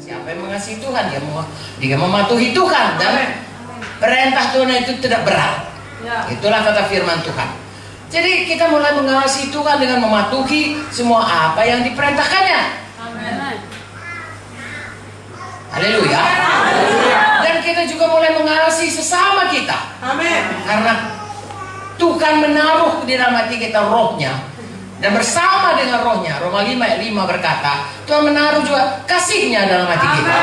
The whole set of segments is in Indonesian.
Siapa yang mengasihi Tuhan, dia mematuhi Tuhan, dan perintah Tuhan itu tidak berat. Itulah kata firman Tuhan. Jadi kita mulai mengasihi Tuhan dengan mematuhi semua apa yang diperintahkannya. Haleluya. Dan kita juga mulai mengasihi sesama kita. Karena Tuhan menaruh di dalam hati kita rohnya, dan bersama dengan rohnya, Roma 5 ayat 5 berkata, Tuhan menaruh juga kasihnya dalam hati kita.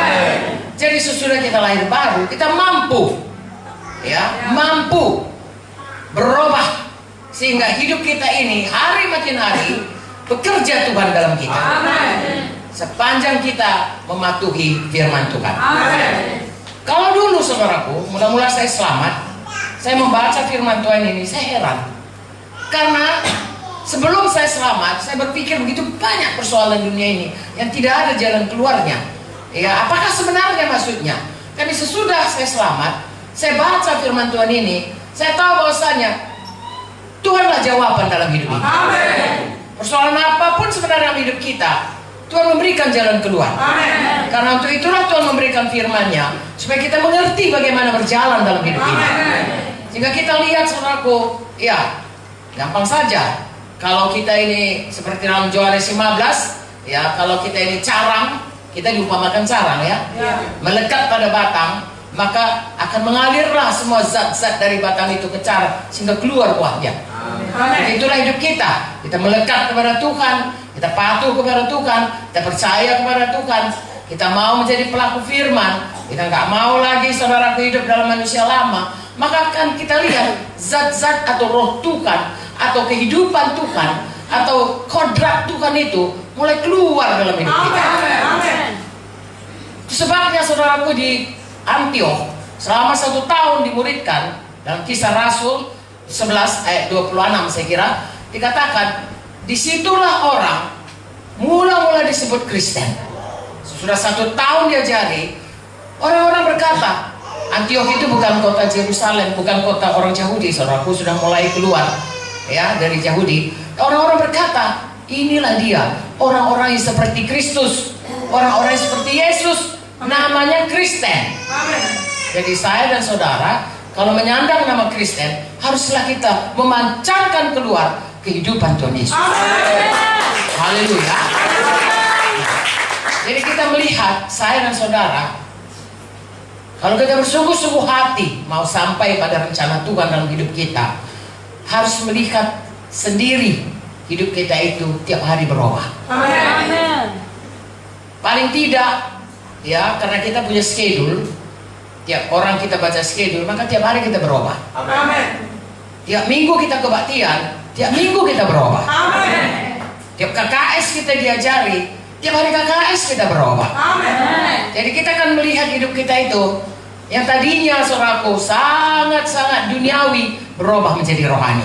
Jadi sesudah kita lahir baru, kita mampu mampu berubah, sehingga hidup kita ini hari makin hari bekerja Tuhan dalam kita. Sepanjang kita mematuhi firman Tuhan. Kalau dulu saudaraku, mula-mula saya selamat, saya membaca firman Tuhan ini, saya heran. Karena sebelum saya selamat, saya berpikir begitu banyak persoalan dunia ini yang tidak ada jalan keluarnya. Ya, apakah sebenarnya maksudnya? Tapi sesudah saya selamat, saya baca firman Tuhan ini, saya tahu bahwasanya Tuhanlah jawaban dalam hidup ini. Persoalan apapun sebenarnya dalam hidup kita, Tuhan memberikan jalan keluar. Karena untuk itulah Tuhan memberikan firman-Nya, supaya kita mengerti bagaimana berjalan dalam hidup ini. Sehingga kita lihat saudaraku, ya gampang saja. Kalau kita ini seperti dalam Yohanes 15, ya kalau kita ini carang, kita diumpamakan carang ya, melekat pada batang, maka akan mengalirlah semua zat-zat dari batang itu ke carang sehingga keluar buahnya. Itulah hidup kita. Kita melekat kepada Tuhan, kita patuh kepada Tuhan, kita percaya kepada Tuhan, kita mau menjadi pelaku firman, kita nggak mau lagi saudaraku hidup dalam manusia lama. Maka akan kita lihat zat-zat atau roh Tuhan, atau kehidupan Tuhan, atau kodrat Tuhan itu mulai keluar dalam hidup kita. Sebabnya saudaraku di Antioch selama 1 tahun dimuridkan, dalam Kisah Rasul 11 ayat 26 saya kira dikatakan, disitulah orang mula-mula disebut Kristen. Sudah 1 tahun diajari, orang-orang berkata, Antioch itu bukan kota Yerusalem, bukan kota orang Yahudi. Saudaraku sudah mulai keluar ya dari Yahudi. Orang-orang berkata, inilah dia, orang-orang yang seperti Kristus, orang-orang yang seperti Yesus, namanya Kristen. Jadi saya dan saudara, kalau menyandang nama Kristen, haruslah kita memancarkan keluar kehidupan Tuhan Yesus. Haleluya. Jadi kita melihat, saya dan saudara, kalau kita bersungguh-sungguh hati mau sampai pada rencana Tuhan dalam hidup kita, harus melihat sendiri hidup kita itu tiap hari berubah. Paling tidak ya, karena kita punya schedule, tiap orang kita baca schedule, maka tiap hari kita berubah. Tiap minggu kita kebaktian, tiap minggu kita berubah. Tiap KKS kita diajari, tiap hari KKS kita berubah. Jadi kita akan melihat hidup kita itu yang tadinya saudaraku sangat-sangat duniawi berubah menjadi rohani.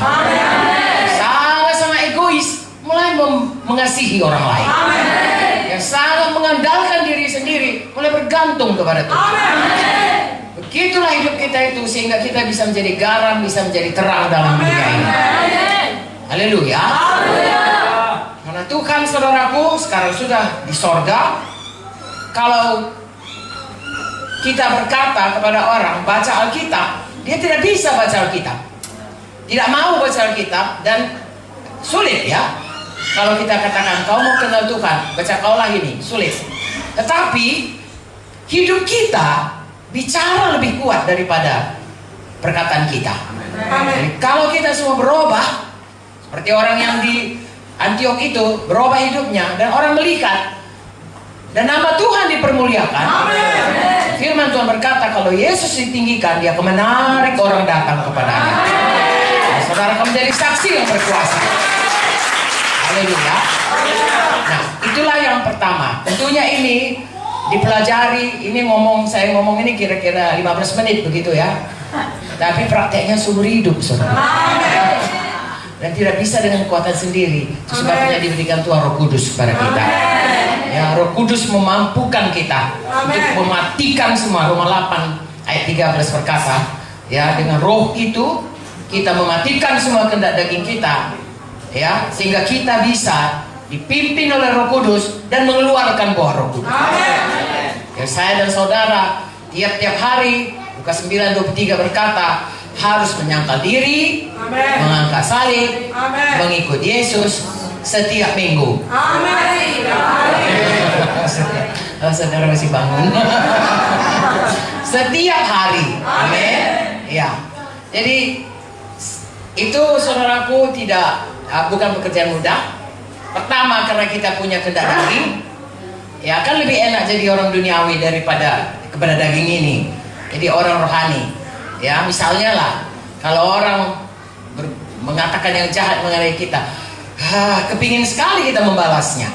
Sangat-sangat egois mulai mengasihi orang lain. Yang sangat mengandalkan diri sendiri mulai bergantung kepada Tuhan. Begitulah hidup kita itu, sehingga kita bisa menjadi garam, bisa menjadi terang dalam dunia ini. Haleluya. Karena Tuhan saudaraku sekarang sudah di sorga. Kalau kita berkata kepada orang baca Alkitab, dia tidak bisa baca Alkitab, tidak mau baca Alkitab, dan sulit ya. Kalau kita katakan kau mau kenal Tuhan, baca kaulah ini, sulit. Tetapi hidup kita bicara lebih kuat daripada perkataan kita. Jadi, kalau kita semua berubah seperti orang yang di Antioch itu, berubah hidupnya dan orang melihat dan nama Tuhan dipermuliakan. Firman Tuhan berkata, kalau Yesus ditinggikan, dia akan menarik orang datang kepadanya. Nah, saudara akan menjadi saksi yang berkuasa. Haleluya. Nah, itulah yang pertama. Tentunya ini dipelajari. Ini saya ngomong ini kira-kira 15 menit begitu ya. Tapi prakteknya seumur hidup, saudara. Dan tidak bisa dengan kekuatan sendiri. Itu sebabnya diberikan Tuhan Roh Kudus kepada kita. Ya, Roh Kudus memampukan kita untuk mematikan semua. Roma 8 ayat 13 berkata, ya, dengan Roh itu kita mematikan semua kehendak daging kita, ya, sehingga kita bisa dipimpin oleh Roh Kudus dan mengeluarkan buah Roh Kudus. Ya, saya dan saudara tiap-tiap hari Lukas 9:23 berkata harus menyangkal diri, mengangkat salib, mengikut Yesus setiap minggu. Amin. Saudara masih bangun. Setiap hari. Amin. Ya. Jadi itu saudaraku bukan pekerjaan mudah. Pertama karena kita punya kehendak daging. Ya kan lebih enak jadi orang duniawi kepada daging ini. Jadi orang rohani. Ya misalnya lah, kalau orang mengatakan yang jahat mengenai kita, kepingin sekali kita membalasnya.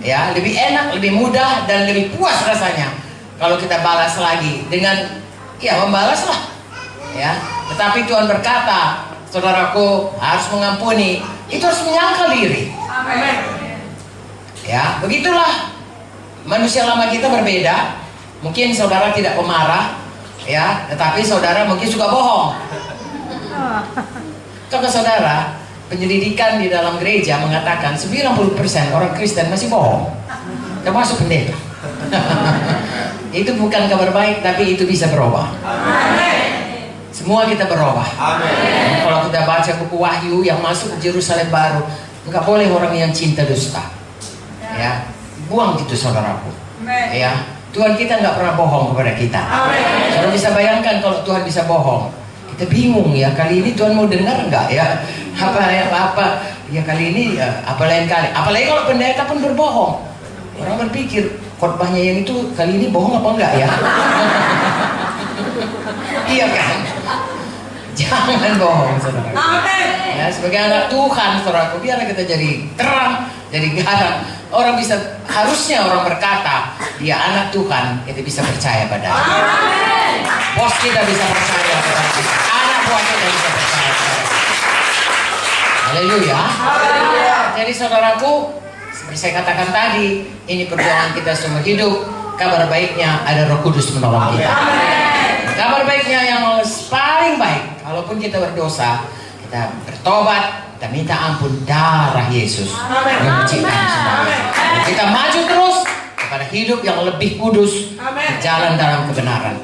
Ya lebih enak, lebih mudah dan lebih puas rasanya kalau kita balas lagi dengan membalaslah. Ya, tetapi Tuhan berkata, saudaraku harus mengampuni, itu harus menyangkal diri. Amin. Ya, begitulah manusia lama kita berbeda. Mungkin saudara tidak pemarah, ya, tetapi saudara mungkin suka bohong. Contoh saudara, penyelidikan di dalam gereja mengatakan 90% orang Kristen masih bohong, termasuk pendeta. Itu bukan kabar baik, tapi itu bisa berubah. Amin. Semua kita berubah. Amin. Kalau kita baca buku Wahyu yang masuk ke Yerusalem baru, nggak boleh orang yang cinta dusta. Ya, buang itu saudaraku. Ya, Tuhan kita nggak pernah bohong kepada kita. Saudara bisa bayangkan kalau Tuhan bisa bohong, kita bingung ya. Kali ini Tuhan mau dengar nggak ya? Apa ya kali ini apa lain kali? Apalagi kalau pendeta pun berbohong. Orang berpikir khotbahnya yang itu kali ini bohong apa enggak ya? Iya kan? Jangan bohong saudara. Amin. Ya, sebagai anak Tuhan saudaraku, biarlah kita jadi terang, jadi garam. Orang harusnya orang berkata dia anak Tuhan, kita bisa percaya padanya. Amin. Bos kita bisa percaya pada kita. Anak buah kita bisa percaya pada kita. Haleluya. Jadi saudaraku, seperti saya katakan tadi, ini perjuangan kita semua hidup. Kabar baiknya ada Roh Kudus menolong kita. Kabar baiknya yang paling baik, kalaupun kita berdosa, kita bertobat, kita minta ampun darah Yesus menyucikan semua. Kita maju terus kepada hidup yang lebih kudus, berjalan dalam kebenaran.